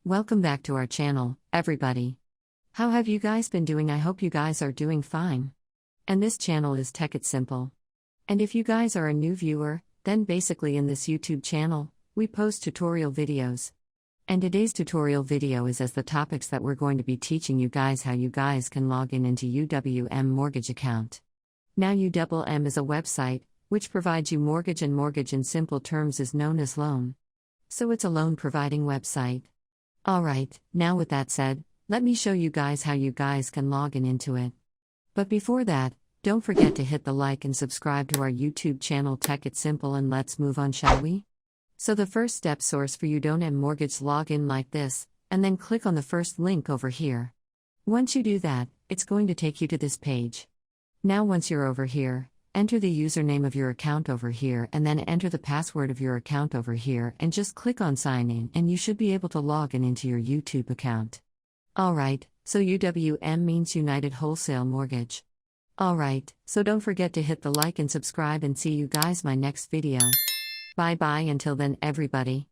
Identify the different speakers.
Speaker 1: Welcome back to our channel, everybody. How have you guys been doing? I hope you guys are doing fine. And this channel is Tech It Simple. And if you guys are a new viewer, then basically in this YouTube channel, we post tutorial videos. And today's tutorial video is as the topics that we're going to be teaching you guys how you guys can log into UWM mortgage account. Now UWM is a website, which provides you mortgage, and mortgage in simple terms is known as loan. So it's a loan providing website. Alright, now with that said, let me show you guys how you guys can log into it. But before that, don't forget to hit the like and subscribe to our YouTube channel Tech It Simple, and let's move on, shall we? So the first step, source for UWM mortgage, log in like this, and then click on the first link over here. Once you do that, it's going to take you to this page. Now once you're over here, enter the username of your account over here and then enter the password of your account over here and just click on sign in, and you should be able to log into your YouTube account. Alright, so UWM means United Wholesale Mortgage. Alright, so don't forget to hit the like and subscribe, and see you guys my next video. Bye bye until then, everybody.